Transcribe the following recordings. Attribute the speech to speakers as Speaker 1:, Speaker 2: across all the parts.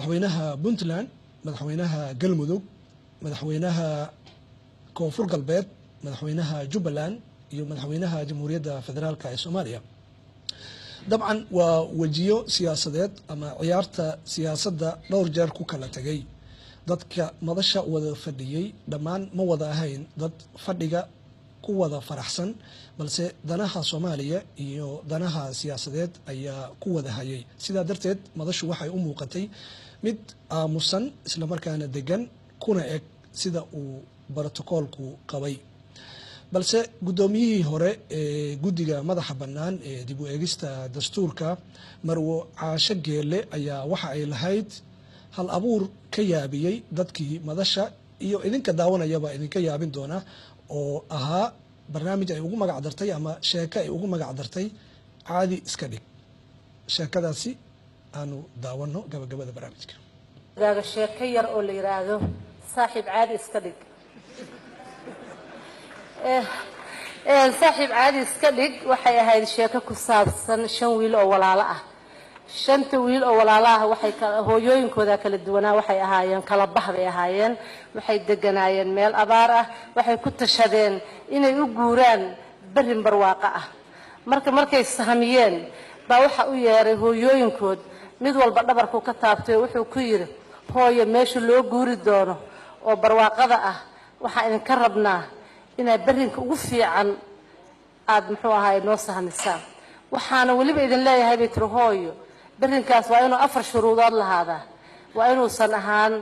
Speaker 1: madaxweynaha Puntland madaxweynaha Galmudug madaxweynaha Koonfur Galbeed madaxweynaha Jubbaland iyo madaxweynaha Jamhuuriyadda Federaalka ee Soomaaliya dabcan waa wajiyo siyaasadeed ama ciyaarta siyaasadda dhowr jeer ku kala tagay dadka madasha wada fadhiyay dhamaan ma wada ahayn dad fadhiga ku wada faraxsan balse danaha Soomaaliya iyo danaha siyaasadeed ayaa ku wada hayay sida darteed madashu waxay u muuqatay mid aamusan isla markaana degan kuna eg sida uu borotokoolku qabay balse gudoomiyihii hore ee guddiga madaxa bannaan ee dib u eegista dastuurka Marwo Caasho Geelle ayaa waxa ay lahayd hal abuur ka yaabiyay dadkii madasha iyo idinka daawanayaba idinka yaabin doona oo ahaa barnaamij ay ugu magac dartay ama sheeko ay ugu magac dartay caadi iska dhig sheekadaasi aanu daawano gabagabada barnaamijka
Speaker 2: daaga sheeko yar oo la yiraahdo saaxiib caadi iska dhig saaxiib caadi iska dhig waxay ahayd sheeko ku saabsan 5 wiil oo walaalo ah 5 wiil oo walaalo ah waxay hooyooyinkooda kala duwanaa waxay ahaayeen kala baxday ahaayeen waxay deganaayeen meel abaar ah waxay ku tashadeen inay u guuraan barin barwaaqo ah markay sahamiyeen baa waxa u yeeray hooyooyinkood mid walba dhabarku ka taabtay wuxuu ku yiri hooyo meesha loo guuri doono oo barwaaqada ah waxa idin ka rabnaa inay barinka ugu fiican aad muxuu ahaay noo sahamisaan waxaana waliba idin leeyahay bitro hooyo barinkaas waa inuu 4 shuruudood lahaada waa inuu san ahaan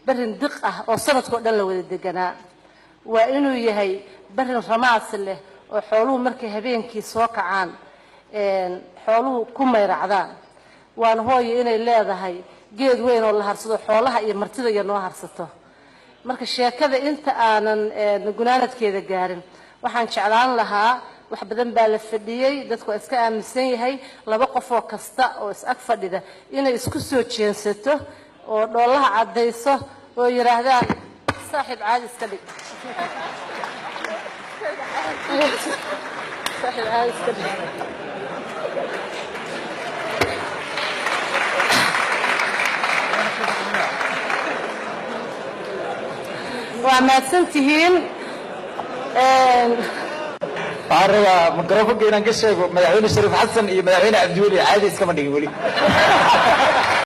Speaker 2: barin diq ah oo sanadkoo dhan la wada deganaa waa inuu yahay barin ramaas leh oo xooluhu markay habeenkii soo kacaan xooluhu ku meeracdaan waan hooyo inay leedahay geed weyn oo la harsado xoolaha iyo martida iyo noo harsato marka sheekada inta aanan gunaanadkeeda gaarin waxaan jeclaan lahaa wax badan baa la fadhiyay dadku iska aaminsan yahay laba qof oo kasta oo is ag fadhida inay isku soo jeensato oo dhoolaha cadayso oo yiraahdaan saaxiib caadi iska dhig saaxiib caadi iska dhig وما سنتين
Speaker 3: أرجع ميكروفون كنا نكشف مدحون الشريف حسن مدحون عبد الولي عادي اسكما دقيقولي